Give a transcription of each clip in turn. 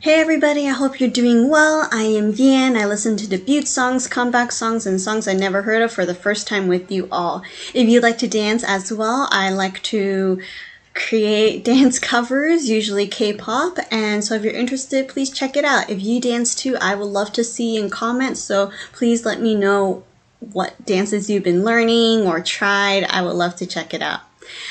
Hey everybody, I hope you're doing well. I am Yan. I listen to debut songs, comeback songs, and songs I never heard of for the first time with you all. If you'd like to dance as well, I like to create dance covers, usually K-pop, and so if you're interested, please check it out. If you dance too, I would love to see in comments, so please let me know what dances you've been learning or tried. I would love to check it out.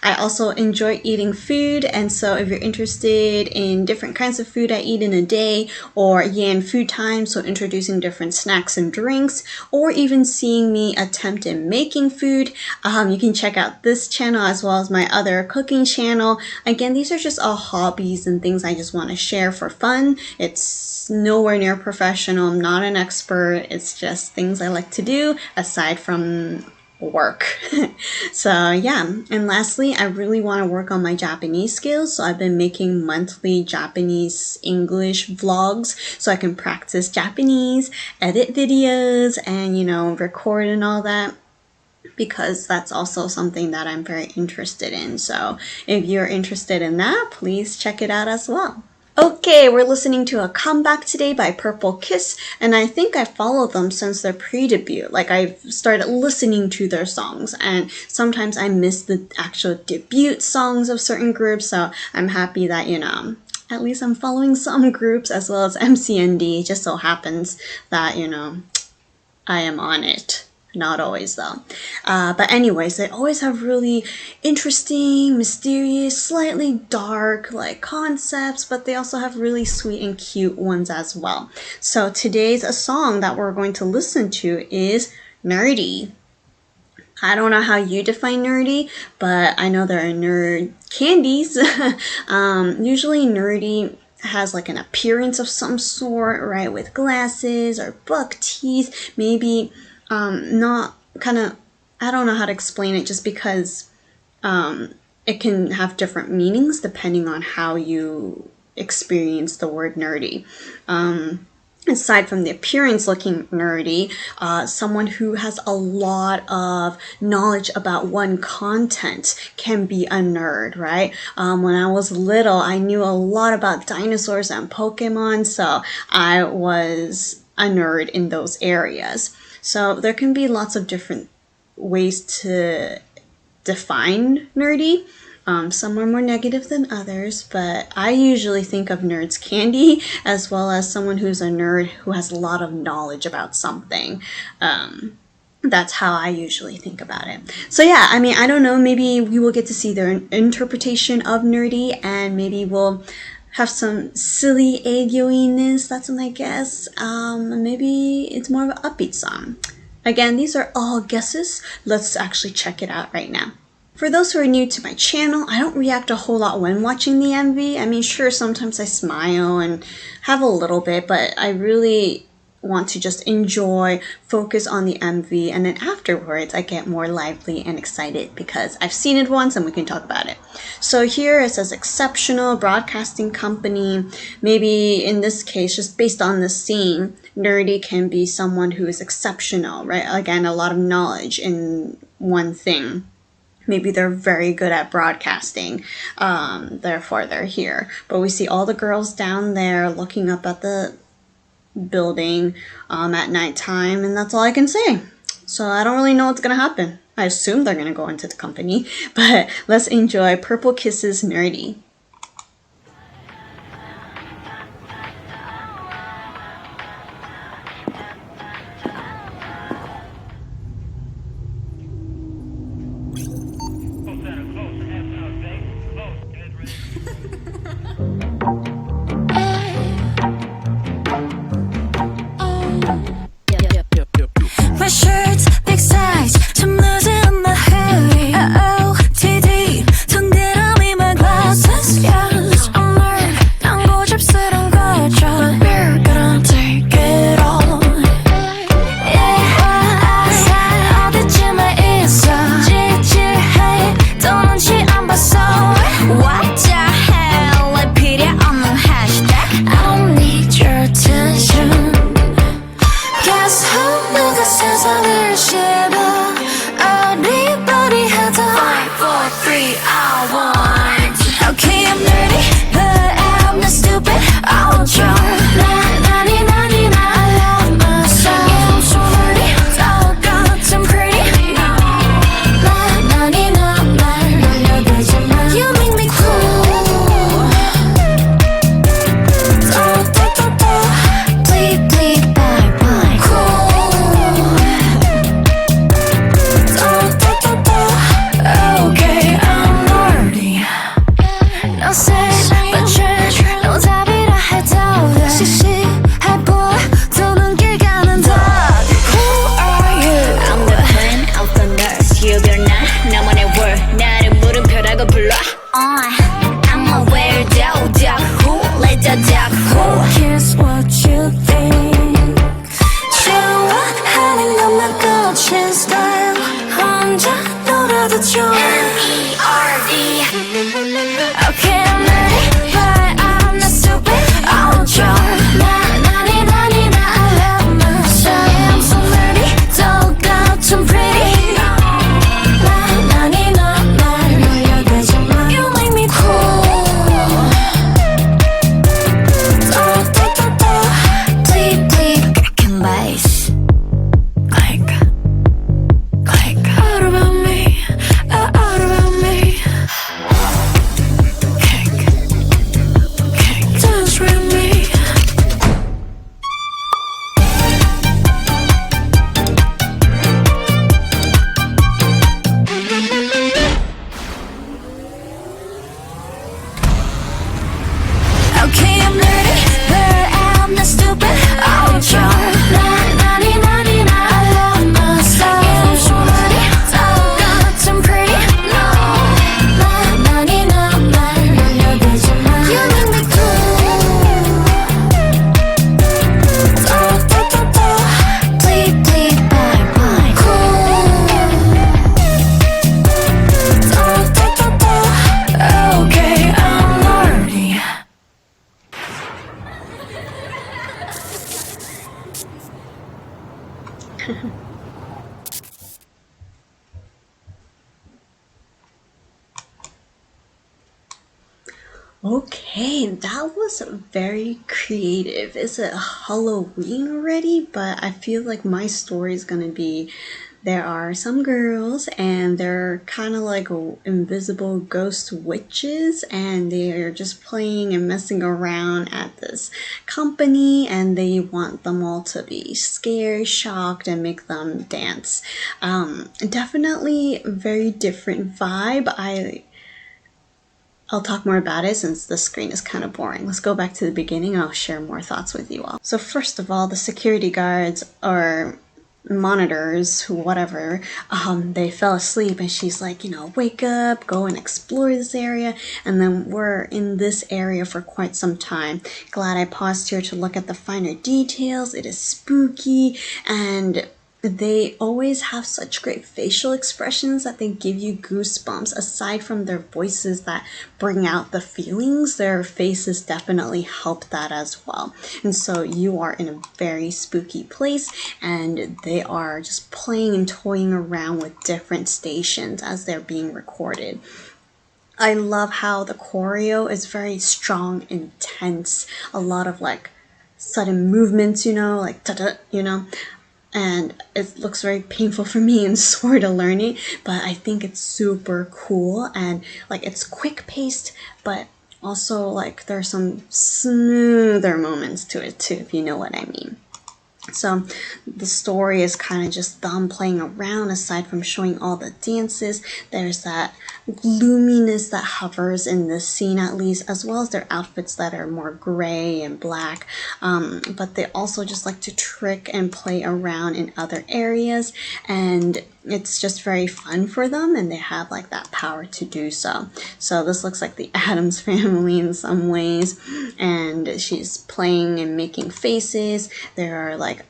I also enjoy eating food, and so if you're interested in different kinds of food I eat in a day, or Yan food time, so introducing different snacks and drinks, or even seeing me attempt in making food, you can check out this channel as well as my other cooking channel. Again, these are just all hobbies and things I just want to share for fun. It's nowhere near professional. I'm not an expert. It's just things I like to do aside from work. So yeah, and lastly, I really want to work on my Japanese skills, so I've been making monthly Japanese English vlogs so I can practice Japanese, edit videos, and record and all that, because that's also something that I'm very interested in. So if you're interested in that, please check it out as well. Okay, we're listening to a comeback today by Purple Kiss, and I think I followed them since their pre-debut. Like, I've started listening to their songs, and sometimes I miss the actual debut songs of certain groups, so I'm happy that, at least I'm following some groups as well as MCND. It just so happens that, I am on it. Not always though. But anyways, they always have really interesting, mysterious, slightly dark concepts, but they also have really sweet and cute ones as well. So today's song that we're going to listen to is Nerdy. I don't know how you define nerdy, but I know there are nerd candies. Usually nerdy has an appearance of some sort, right? With glasses or buck teeth, maybe not I don't know how to explain it, just because it can have different meanings depending on how you experience the word nerdy. Aside from the appearance looking nerdy, someone who has a lot of knowledge about one content can be a nerd, right? When I was little, I knew a lot about dinosaurs and Pokemon, so I was a nerd in those areas. So there can be lots of different ways to define nerdy. Some are more negative than others, but I usually think of nerds candy as well as someone who's a nerd who has a lot of knowledge about something. That's how I usually think about it. So yeah, I don't know, maybe we will get to see their interpretation of nerdy, and maybe we'll have some silly aegyoiness, that's my guess. Maybe it's more of an upbeat song. Again, these are all guesses. Let's actually check it out right now. For those who are new to my channel, I don't react a whole lot when watching the MV. Sure, sometimes I smile and have a little bit, but I really want to just enjoy, focus on the MV, and then afterwards I get more lively and excited because I've seen it once and we can talk about it. So here it says exceptional broadcasting company. Maybe in this case, just based on the scene, nerdy can be someone who is exceptional, right? Again, a lot of knowledge in one thing. Maybe they're very good at broadcasting, therefore they're here. But we see all the girls down there looking up at the building at nighttime, and that's all I can say. So I don't really know what's gonna happen. I assume they're gonna go into the company, but let's enjoy Purple Kiss's Nerdy. My shirt's big size, 좀 늦은 나 hoodie. OOTD, 동그라미 my glasses. Yes, I'm nerd, 난 고집스러운 거죠. But we're gonna take it all. Yeah, 살 어디쯤에 있어? 찌질해, 또 눈치 안 봤어. What the hell, 왜 필요 없는 hashtag? I don't need your attention. Guess who? 누가 세상을 씹어? Everybody has a 5, 4, 3, I want. Okay, I'm nerdy, but I'm not stupid. I want your Okay, that was very creative. Is it Halloween already? But I feel like my story is gonna be there are some girls and they're kind of like invisible ghost witches, and they're just playing and messing around at this company, and they want them all to be scared, shocked, and make them dance. Definitely very different vibe. I'll talk more about it since the screen is kind of boring. Let's go back to the beginning and I'll share more thoughts with you all. So first of all, the security guards or monitors, whatever, they fell asleep and she's like, wake up, go and explore this area. And then we're in this area for quite some time. Glad I paused here to look at the finer details. It is spooky, and they always have such great facial expressions that they give you goosebumps. Aside from their voices that bring out the feelings, their faces definitely help that as well. And so you are in a very spooky place, and they are just playing and toying around with different stations as they're being recorded. I love how the choreo is very strong, intense, a lot of like sudden movements, like ta-ta, and it looks very painful for me and sort of learning, but I think it's super cool, and like it's quick paced, but also like there's some smoother moments to it too, if you know what I mean. So the story is kind of just them playing around. Aside from showing all the dances, there's that gloominess that hovers in this scene, at least, as well as their outfits that are more gray and black. But they also just like to trick and play around in other areas, and it's just very fun for them, and they have like that power to do so. So this looks like the Addams family in some ways, and she's playing and making faces. There are like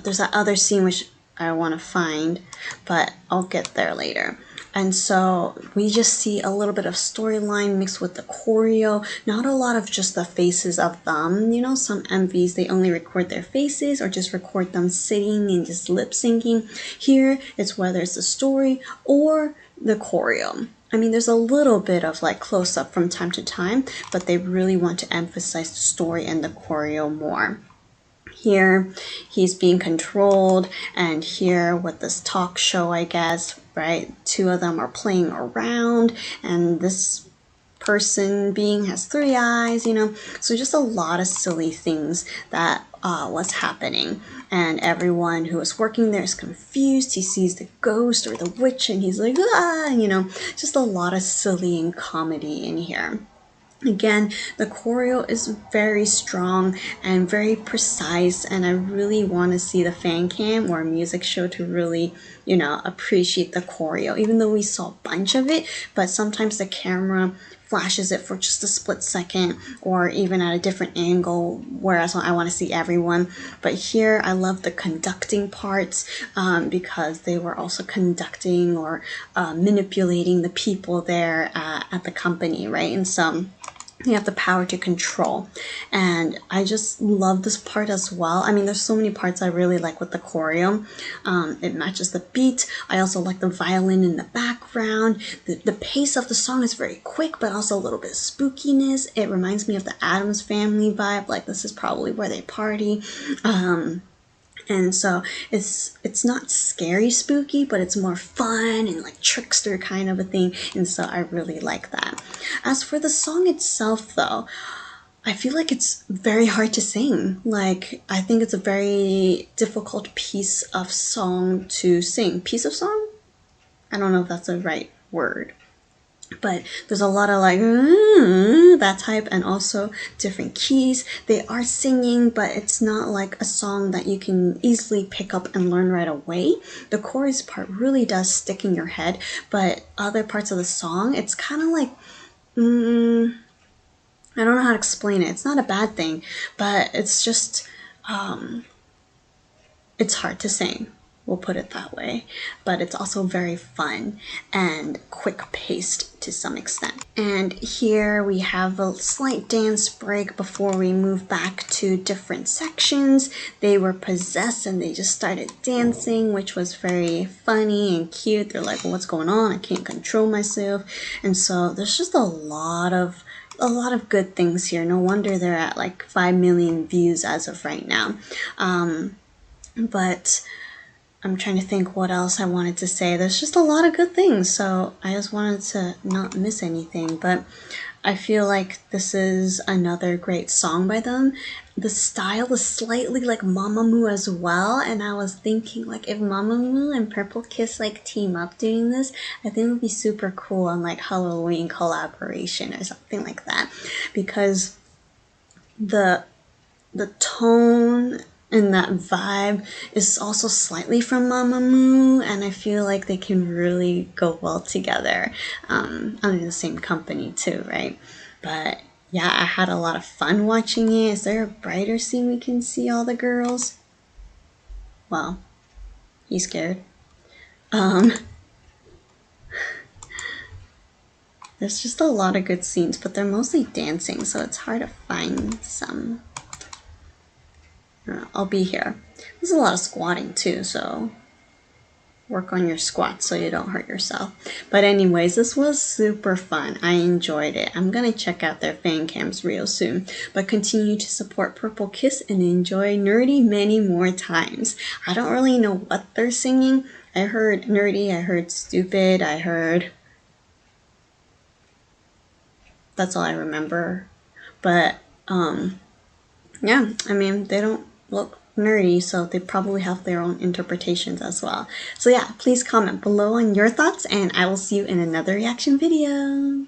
there's that other scene which I want to find, but I'll get there later. And so we just see a little bit of storyline mixed with the choreo, not a lot of just the faces of them. Some MVs, they only record their faces or just record them sitting and just lip syncing. Here, it's whether it's the story or the choreo. I mean, there's a little bit of like close up from time to time, but they really want to emphasize the story and the choreo more. Here, he's being controlled, and here with this talk show, I guess, right? Two of them are playing around, and this being has 3 eyes, so just a lot of silly things that was happening, and everyone who is working there is confused. He sees the ghost or the witch, and he's like, just a lot of silly and comedy in here. Again, the choreo is very strong and very precise, and I really want to see the fan cam or a music show to really, appreciate the choreo, even though we saw a bunch of it, but sometimes the camera flashes it for just a split second or even at a different angle, whereas I want to see everyone. But here I love the conducting parts, because they were also conducting or manipulating the people there at the company, right? And so you have the power to control, and I just love this part as well. I mean, there's so many parts I really like with the choreo. It matches the beat. I also like the violin in the background. The pace of the song is very quick, but also a little bit of spookiness. It reminds me of the Addams Family vibe, like this is probably where they party. And so it's not scary spooky, but it's more fun and like trickster kind of a thing, and so I really like that. As for the song itself though, I feel like it's very hard to sing. Like, I think it's a very difficult piece of song to sing. Piece of song? I don't know if that's the right word. But there's a lot of like that type, and also different keys. They are singing, but it's not like a song that you can easily pick up and learn right away. The chorus part really does stick in your head, but other parts of the song, it's kind of like I don't know how to explain it. It's not a bad thing, but it's just it's hard to sing. We'll put it that way. But it's also very fun and quick-paced to some extent. And here we have a slight dance break before we move back to different sections. They were possessed and they just started dancing, which was very funny and cute. They're like, what's going on? I can't control myself. And so there's just a lot of good things here. No wonder they're at like 5 million views as of right now. But I'm trying to think what else I wanted to say. There's just a lot of good things, so I just wanted to not miss anything. But I feel like this is another great song by them. The style is slightly like Mamamoo as well, and I was thinking like if Mamamoo and Purple Kiss like team up doing this, I think it would be super cool on like Halloween collaboration or something like that, because the tone and that vibe is also slightly from Mamamoo, and I feel like they can really go well together. I'm in the same company too, right? But yeah, I had a lot of fun watching it. Is there a brighter scene we can see all the girls? Well, he's scared. There's just a lot of good scenes, but they're mostly dancing, so it's hard to find some. I'll be here. There's a lot of squatting too, so work on your squats so you don't hurt yourself. But anyways, this was super fun. I enjoyed it. I'm gonna check out their fan cams real soon. But continue to support Purple Kiss and enjoy Nerdy many more times. I don't really know what they're singing. I heard Nerdy, I heard Stupid, I heard... That's all I remember. But, yeah, I mean, they don't look nerdy, so they probably have their own interpretations as well. So yeah, please comment below on your thoughts, and I will see you in another reaction video.